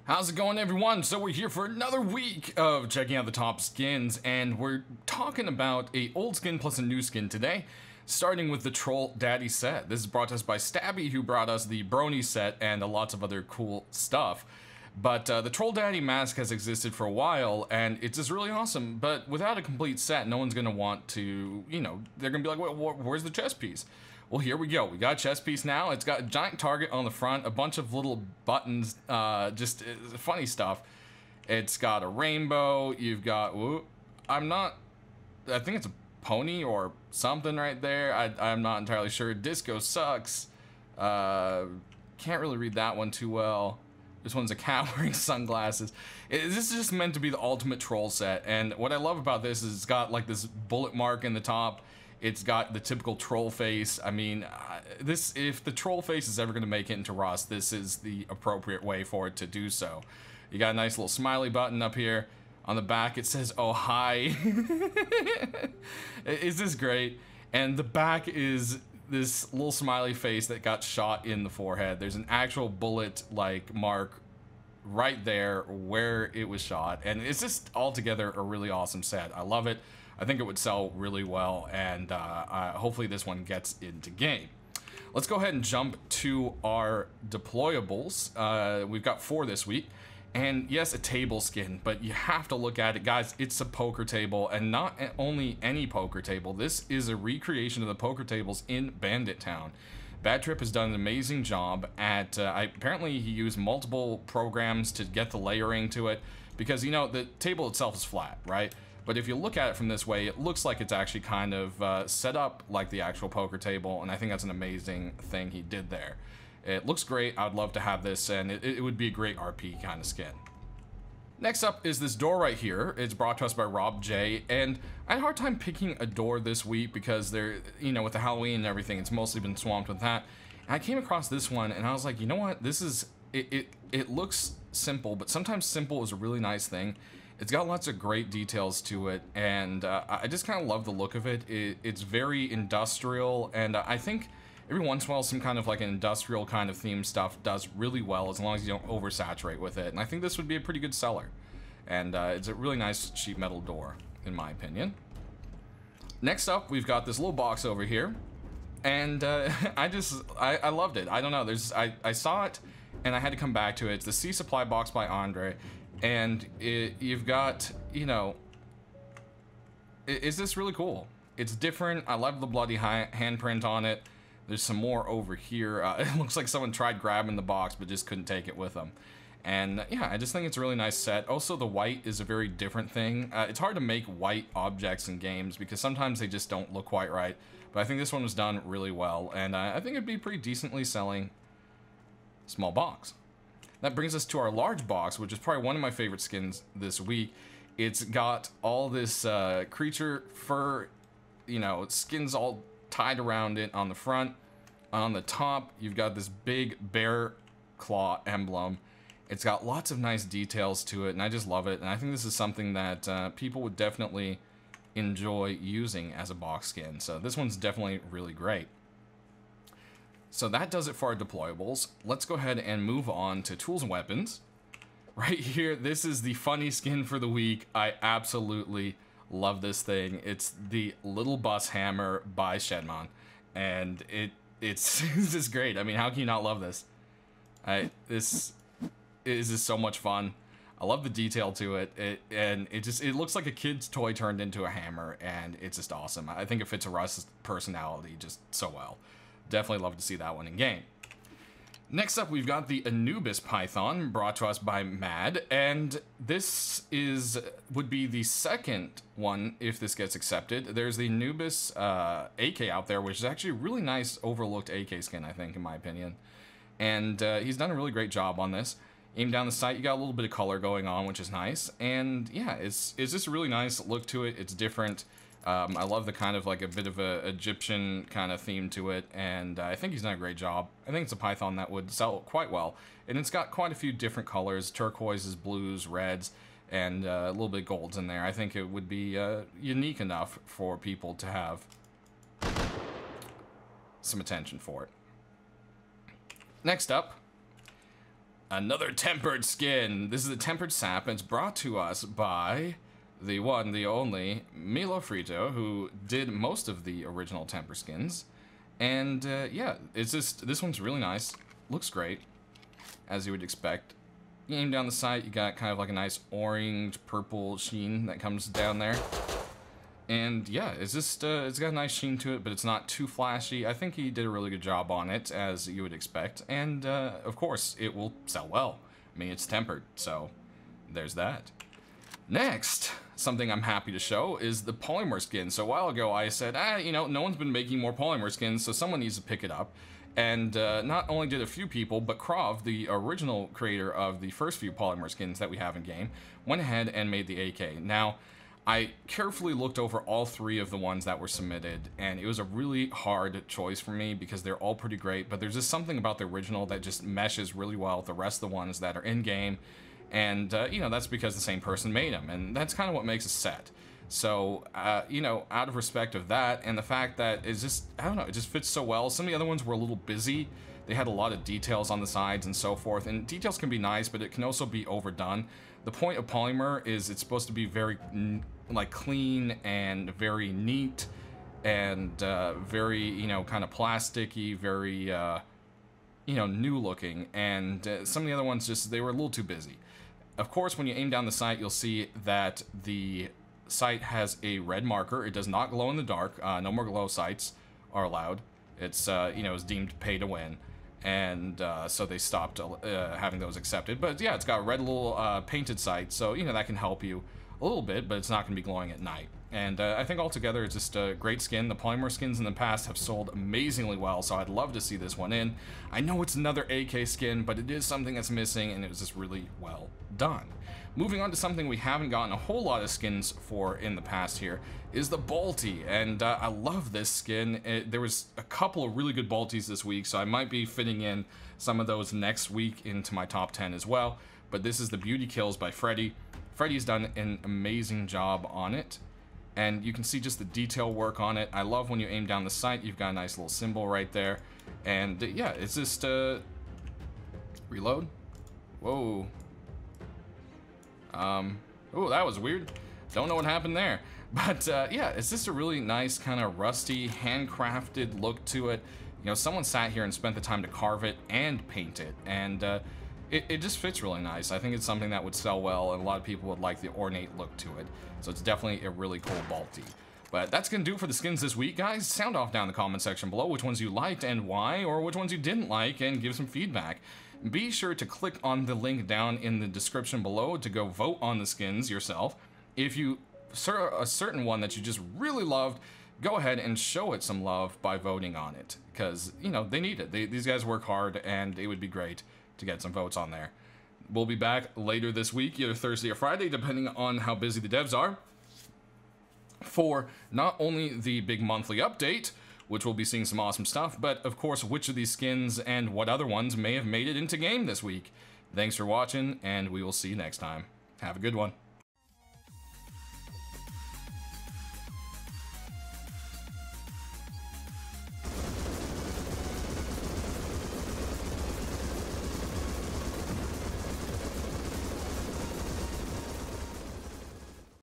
How's it going, everyone? So we're here for another week of checking out the top skins, and we're talking about a old skin plus a new skin today, starting with the Troll Daddy set. This is brought to us by Stabby, who brought us the Brony set and lots of other cool stuff. But the Troll Daddy mask has existed for a while, and it's just really awesome. But without a complete set, no one's going to want to, you know, they're going to be like, well, where's the chest piece? Well, here we go. We got a chest piece now. It's got a giant target on the front, a bunch of little buttons, just funny stuff. It's got a rainbow. You've got, I think it's a pony or something right there. I'm not entirely sure. Disco sucks. Can't really read that one too well. This one's a cat wearing sunglasses. This is just meant to be the ultimate troll set. And what I love about this is it's got like this bullet mark in the top. It's got the typical troll face. I mean, if the troll face is ever going to make it into Rust, this is the appropriate way for it to do so. You got a nice little smiley button up here. On the back, it says, oh, hi. Is this great? And the back is this little smiley face that got shot in the forehead. There's an actual bullet-like mark right there where it was shot. And it's just altogether a really awesome set. I love it. I think it would sell really well, and hopefully this one gets into game. Let's go ahead and jump to our deployables. We've got 4 this week, and yes, a table skin, but you have to look at it, guys. It's a poker table, and not only any poker table. This is a recreation of the poker tables in Bandit Town. Bad Trip has done an amazing job at, apparently he used multiple programs to get the layering to it, because, you know, the table itself is flat, right? But if you look at it from this way, it looks like it's actually kind of set up like the actual poker table, and I think that's an amazing thing he did there. It looks great. I'd love to have this, and it would be a great RP kind of skin. Next up is this door right here. It's brought to us by Rob J, and I had a hard time picking a door this week because they're, you know, with the Halloween and everything, it's mostly been swamped with that. And I came across this one, and I was like, you know what? This is, it looks simple, but sometimes simple is a really nice thing. It's got lots of great details to it, and I just kind of love the look of it. It's very industrial, and I think every once in a while some kind of like an industrial kind of theme stuff does really well as long as you don't oversaturate with it. And I think this would be a pretty good seller. And it's a really nice sheet metal door, in my opinion. Next up, we've got this little box over here, and I loved it. I don't know, I saw it, and I had to come back to it. It's the Sea Supply box by Andre. And you've got, you know, is this really cool? It's different. I love the bloody handprint on it. There's some more over here. It looks like someone tried grabbing the box but just couldn't take it with them. And yeah, I just think it's a really nice set. Also, the white is a very different thing. It's hard to make white objects in games because sometimes they just don't look quite right. But I think this one was done really well, and I think it'd be pretty decently selling small box. That brings us to our large box, which is probably one of my favorite skins this week. It's got all this creature fur, you know, skins all tied around it on the front. On the top, you've got this big bear claw emblem. It's got lots of nice details to it, and I just love it. And I think this is something that people would definitely enjoy using as a box skin. So this one's definitely really great. So that does it for our deployables. Let's go ahead and move on to tools and weapons. Right here, this is the funny skin for the week. I absolutely love this thing. It's the Little Bus Hammer by Shedmon, and it's just great. I mean, how can you not love this? This is just so much fun. I love the detail to it, and it looks like a kid's toy turned into a hammer, and it's just awesome. I think it fits a Rust's personality just so well. Definitely love to see that one in game. Next up, we've got the Anubis Python, brought to us by Mad, and this would be the second one if this gets accepted. There's the Anubis AK out there, which is actually a really nice overlooked AK skin, I think, in my opinion. And he's done a really great job on this. Aim down the sight, you got a little bit of color going on, which is nice. And yeah, it's just a really nice look to it. It's different. I love the kind of like a bit of a Egyptian kind of theme to it, and I think he's done a great job. I think it's a Python that would sell quite well, and it's got quite a few different colors, turquoises, blues, reds, and a little bit of golds in there. I think it would be unique enough for people to have some attention for it. Next up, Another tempered skin. This is a tempered sap, and it's brought to us by the one, the only, Milo Frito, who did most of the original temper skins. And yeah, it's just, this one's really nice. Looks great, as you would expect. You aim down the sight, you got kind of like a nice orange, purple sheen that comes down there. And yeah, it's just, it's got a nice sheen to it, but it's not too flashy. I think he did a really good job on it, as you would expect. And of course, it will sell well. I mean, it's tempered, so there's that. Next, something I'm happy to show is the Polymer skin. So a while ago, I said, you know, no one's been making more Polymer skins, so someone needs to pick it up. And not only did a few people, but Krov, the original creator of the first few Polymer skins that we have in game, went ahead and made the AK. Now, I carefully looked over all 3 of the ones that were submitted, and it was a really hard choice for me because they're all pretty great, but there's just something about the original that just meshes really well with the rest of the ones that are in-game, and, you know, that's because the same person made them, and that's kind of what makes a set. So, you know, out of respect of that, and the fact that it's just, I don't know, it just fits so well. Some of the other ones were a little busy. They had a lot of details on the sides and so forth, and details can be nice, but it can also be overdone. The point of Polymer is it's supposed to be very, like, clean and very neat and very, you know, kind of plasticky, very, you know, new looking. And some of the other ones just, they were a little too busy. Of course, when you aim down the sight, you'll see that the sight has a red marker. It does not glow in the dark. No more glow sights are allowed. It's, you know, it's deemed pay to win. And so they stopped having those accepted. But yeah, it's got a red little painted sight, so, you know, that can help you a little bit, but it's not going to be glowing at night. And I think altogether it's just a great skin. The Polymer skins in the past have sold amazingly well, so I'd love to see this one in. I know it's another AK skin, but it is something that's missing, and it was just really well done. Moving on to something we haven't gotten a whole lot of skins for in the past here is the Balti, and I love this skin. There was a couple of really good Baltis this week, so I might be fitting in some of those next week into my top 10 as well. But this is the Beauty Kills by Freddy. Freddy's done an amazing job on it, and you can see just the detail work on it. I love when you aim down the sight, you've got a nice little symbol right there. And yeah, it's just, reload? Whoa. Oh, that was weird. Don't know what happened there. But yeah, it's just a really nice kind of rusty, handcrafted look to it. You know, someone sat here and spent the time to carve it and paint it, and it just fits really nice. I think it's something that would sell well, and a lot of people would like the ornate look to it. So it's definitely a really cool Balti. But that's going to do it for the skins this week, guys. Sound off down in the comment section below which ones you liked and why, or which ones you didn't like, and give some feedback. Be sure to click on the link down in the description below to go vote on the skins yourself. If you saw a certain one that you just really loved, go ahead and show it some love by voting on it. Because, you know, they need it. These guys work hard, and it would be great to get some votes on there. We'll be back later this week, either Thursday or Friday, depending on how busy the devs are, for not only the big monthly update, which we'll be seeing some awesome stuff, but of course which of these skins and what other ones may have made it into game this week. Thanks for watching, and we will see you next time. Have a good one.